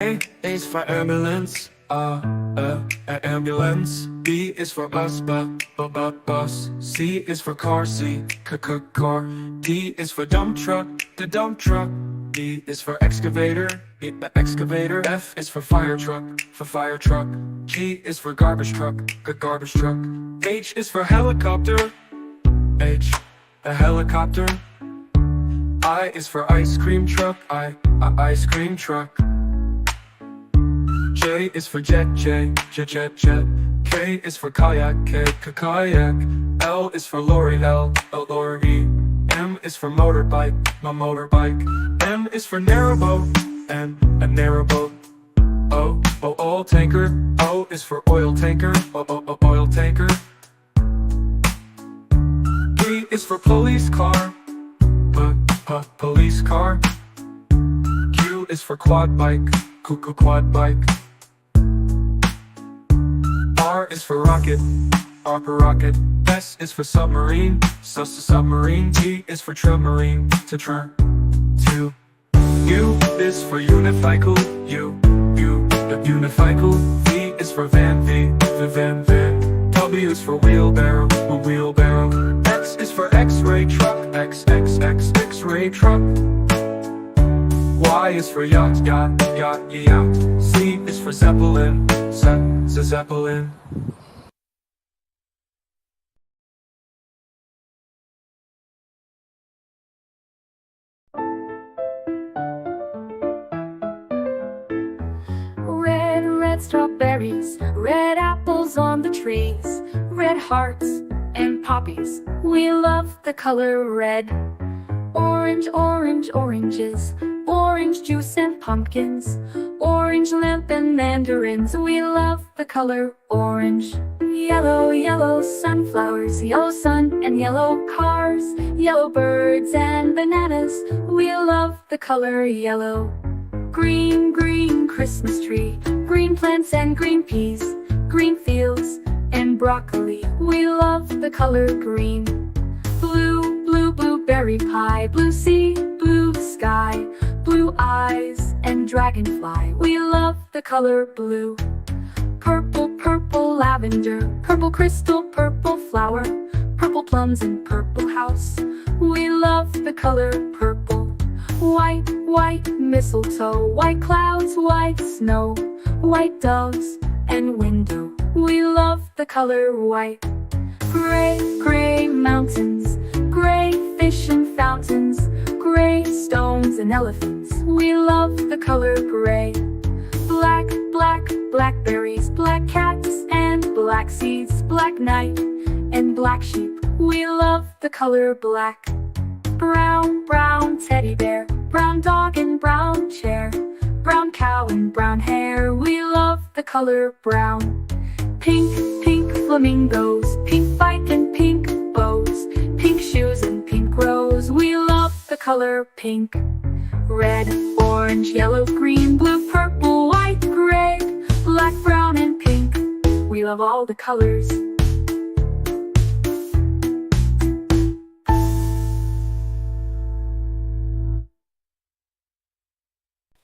A is for ambulance, ambulance. B is for bus, bus. C is for car, car. D is for dump truck, the dump truck. E is for excavator, excavator. F is for fire truck, G is for garbage truck, garbage truck. H is for helicopter, a helicopter. I is for ice cream truck, ice cream truck. J is for jet. K is for kayak, kayak. L is for lorry, lorry. M is for motorbike, motorbike. N is for narrowboat, a narrowboat. O, oil tanker. O is for oil tanker, oil tanker. P is for police car, police car. Q is for quad bike, quad bike. R is for rocket, rocket. S is for submarine, submarine. T is for submarine, to. U is for unicycle, unicycle. V is for van, van. W is for wheelbarrow, wheelbarrow. X is for X-ray truck, X-ray truck. Y is for yacht, yacht. Z is for zeppelin, zeppelin. Red strawberries, red apples on the trees, red hearts and poppies. We love the color red. Orange, oranges, orange juice and pumpkins, orange lamp and mandarins. We love the color orange. Yellow sunflowers, yellow sun and yellow cars, yellow birds and bananas. We love the color yellow. Green Christmas tree, green plants and green peas, green fields and broccoli. We love the color green. Blue blueberry pie, blue sea, blue sky, blue eyes and dragonfly. We love the color blue. Purple lavender, purple crystal, purple flower, purple plums and purple house. We love the color purple. White mistletoe, white clouds, white snow, white doves and window. We love the color white. Gray mountains, gray fish and fountains, gray stones and elephants. We love the color gray. Blackberries, black cats and black seeds, black night and black sheep. We love the color black. Brown teddy bear, brown dog and brown chair, brown cow and brown hair. We love the color brown. Pink flamingos, pink bike and pink bows, pink shoes and pink rose. We love the color pink. Red, orange, yellow, green, blue, purple, white, gray, black, brown and pink. We love all the colors.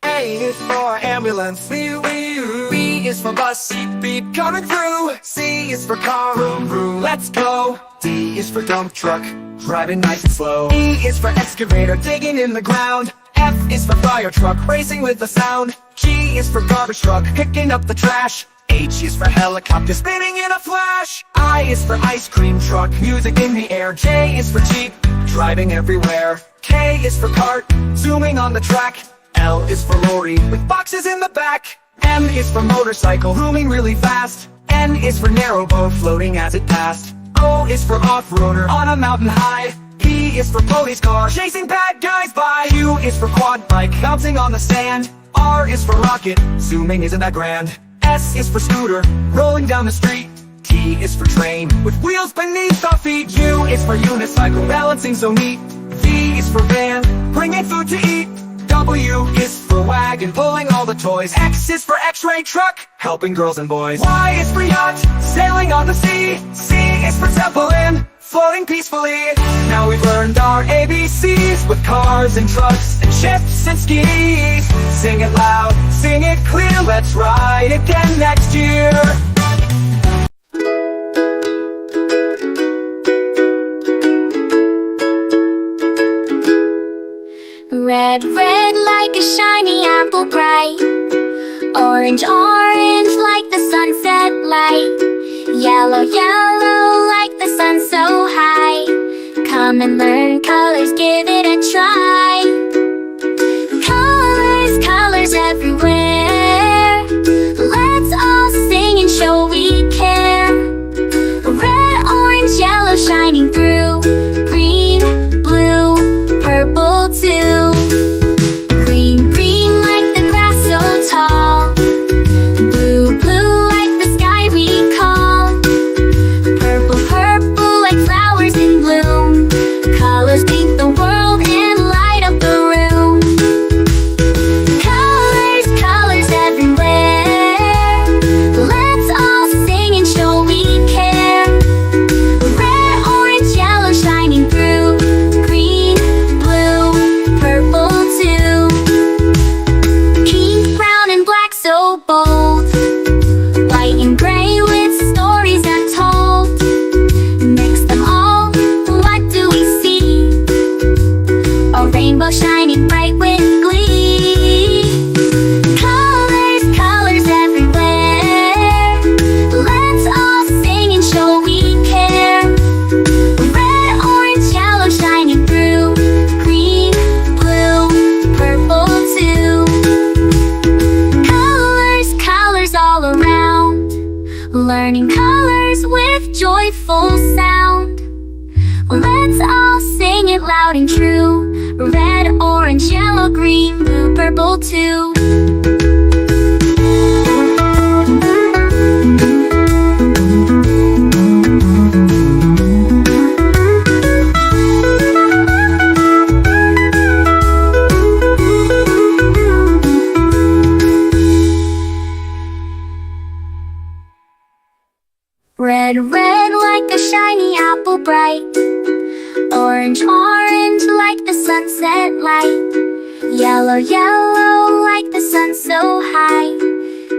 A is for ambulance, B is for bus, beep coming through. C is for car, vroom, let's go. D is for dump truck, driving nice and slow. E is for excavator, digging in the ground. F is for fire truck, racing with the sound. G is for garbage truck, picking up the trash. H is for helicopter, spinning in a flash. I is for ice cream truck, music in the air. J is for jeep, driving everywhere. K is for cart, zooming on the track. L is for lorry, with boxes in the back. M is for motorcycle, zooming really fast. N is for narrowboat, floating as it passed. O is for off-roader, on a mountain high. P is for police car, chasing bad guys by. Q is for quad bike, bouncing on the sand. R is for rocket, zooming isn't that grand. S is for scooter, rolling down the street. T is for train, with wheels beneath our feet. U is for unicycle, balancing so neat. V is for van, bringing food to eat. W is for wagon, pulling all the toys. X is for X-ray truck, helping girls and boys. Y is for yacht, sailing on the sea. C is for zeppelin, floating peacefully. Now we've learned our ABCs with cars and trucks and ships and skis. Sing it loud, sing it clear, let's ride again next year. Red, red like a shiny apple bright. Orange, orange like the sunset light. Yellow, yellow like the sun so high. Come and learn colors, give it a try. Colors, colors everywhere. Let's all sing and show we care. Red, orange, yellow shining through. Green, blue, purple too. Green, green like the grass so tall. Blue, blue like the sky we call. Purple, purple like flowers in bloom. Colors paint the world and light up the room. Colors, colors everywhere. Let's all sing and show we care. Red, orange, yellow shining through. Green, blue, purple too. Pink, brown and black so bold. White and gray with stories untold. Mix them all, what do we see? A rainbow shining bright with glee. Colors, colors everywhere. Let's all sing and show we care. Red, orange, yellow shining through. Green, blue, purple too. Colors, colors all around. Learning colors with joyful sound. Let's all sing it loud and true. Red, orange, yellow, green, blue, purple too. Red, red like a shiny apple bright. Orange, orange like the sunset light. Yellow, yellow like the sun so high.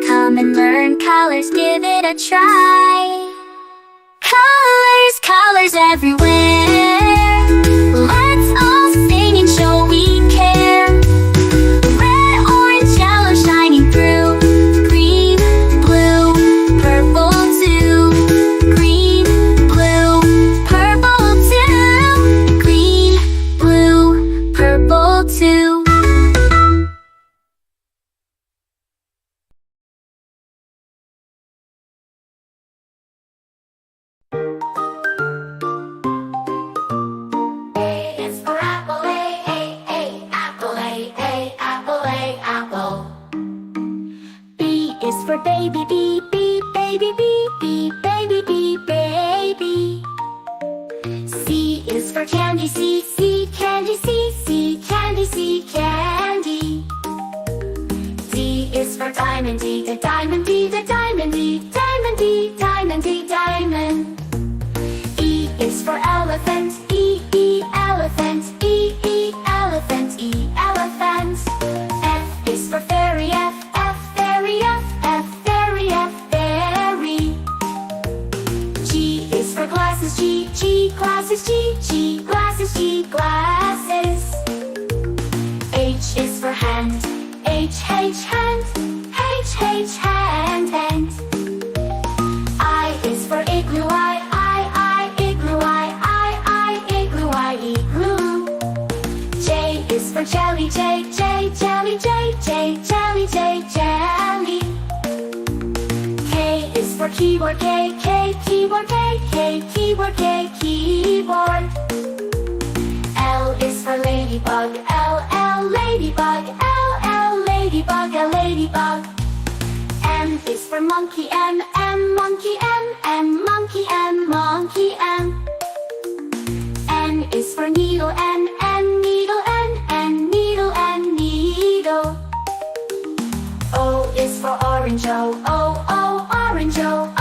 Come and learn colors, give it a try. Colors, colors everywhere. Let's all sing and show we care. Red, orange, yellow shining through. Green, blue, purple too. Green, blue, purple too. Green, blue, purple too. A is for apple, A, apple, A, apple, A, apple. B is for baby, B, baby, B, baby, B, baby. C is for candy, C, candy, C, candy, C, candy. D is for diamond, D, the diamond, D, the diamond, D, diamond, D, diamond, D, diamond. E is for elephant, E, elephant, E, elephant, E, elephant. F is for fairy, F, fairy, F, fairy, F, fairy. G is for glasses, G, glasses, G, glasses, G, glasses. H is for hand, H, hand, H, hand, hand. I is for igloo, I, igloo, I, igloo, I, igloo. J is for jelly, J, jelly, J, jelly, jelly. K is for keyboard, K, keyboard, K, keyboard, K, keyboard. L is for ladybug, L, ladybug, L, ladybug, ladybug. M is for monkey, M, monkey, M, monkey, M, monkey, M. N is for needle, N, needle, N, needle, needle. O is for orange, O, orange, O,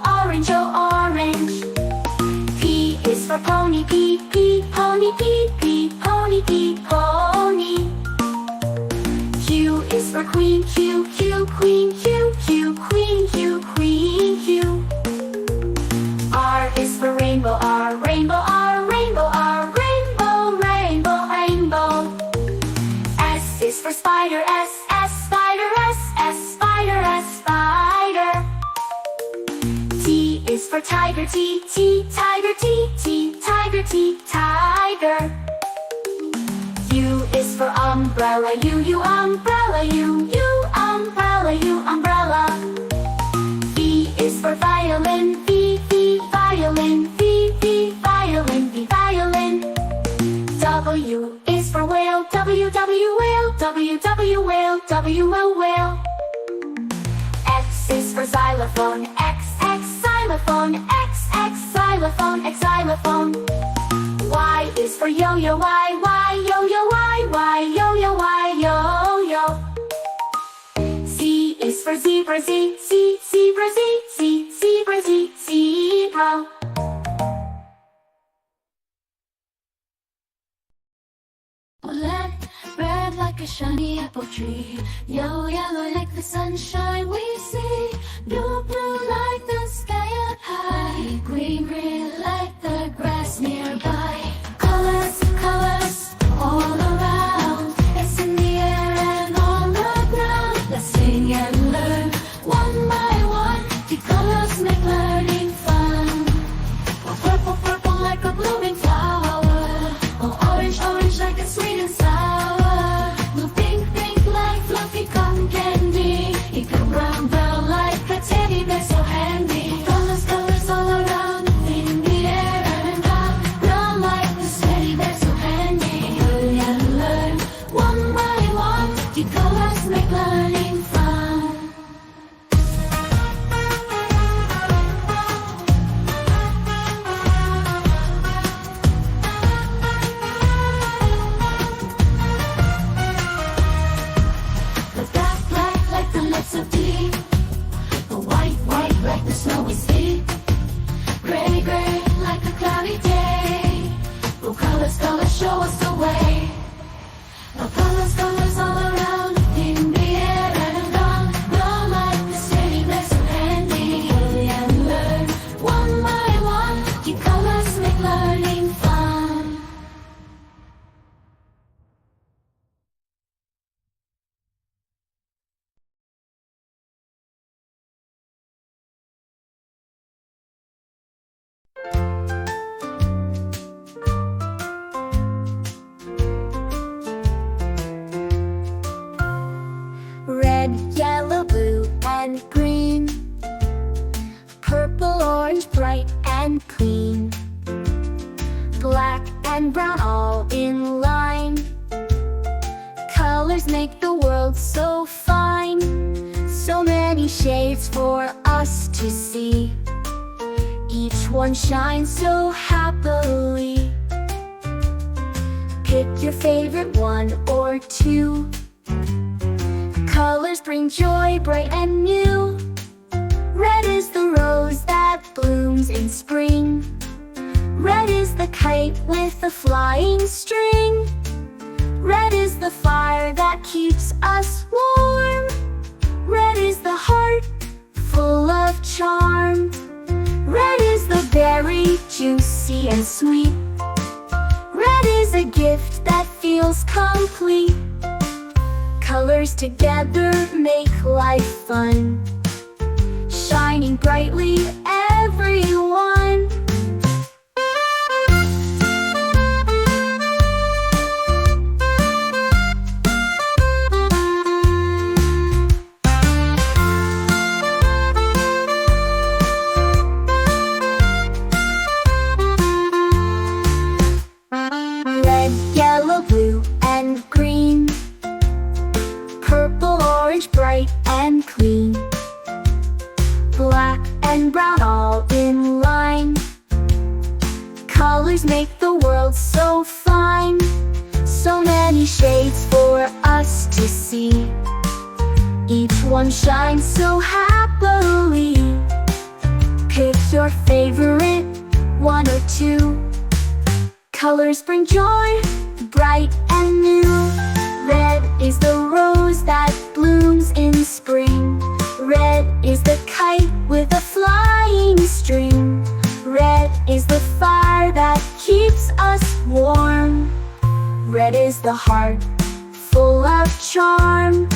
orange, O, orange. P is tiger, T, T, tiger, T, T, tiger, T, tiger. U is for umbrella, U, umbrella, U, umbrella, U, umbrella. V is for violin, V, violin, V, violin, V, violin. W is for whale, W, whale, W, whale, W, whale. X is for xylophone, X, xylophone, X, xylophone, X, xylophone. Y is for yo-yo, Y, yo-yo, Y, yo-yo, Y, yo-yo. Z is for zebra, Z, zebra, Z, zebra, Z, zebra. Red like a shiny apple tree, yellow like the sunshine we see, blue like the sky up high, green like the grass nearby. Colors all around, it's in the air and on the ground. Let's sing and learn one by one, the colors make learning fun. Oh, purple like a blooming flower, oh, orange like a sweet and sour, blue pink like fluffy cotton candy, even brown like a teddy bear so handy. Colors all around, in the air and brown like the teddy bear so handy. Hurry and learn one by one, the colors make learning fun. The black like the lips of tea, the white like the snowy sea, gray like a cloudy day. Oh, colors show us the way. Oh, colors all around, in the air and on like the city bear so handy. Hurry and learn one by one, the colors make learning fun. Red, yellow, blue, and green, purple, orange, bright and clean, black and brown all in line. Colors make the world so fine, so many shades for us to see. Each one shines so happily. Pick your favorite one or two. Colors bring joy bright and new. Red is the rose that blooms in spring. Red is the kite with the flying string. Red is the fire that keeps us warm. Red is the heart full of charm. Red is the berry, juicy and sweet. Red is a gift that feels complete. Colors together make life fun, shining brightly, everyone. Red, yellow, blue, and green, purple, orange, bright and clean, black and brown all in line. Colors make the world so fine, so many shades for us to see. Each one shines so happily. Pick your favorite one or two. Colors bring joy, bright and new. Red is the rose that blooms in spring. Red is the kite with a flying string. Red is the fire that keeps us warm. Red is the heart full of charm.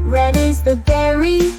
Red is the berry,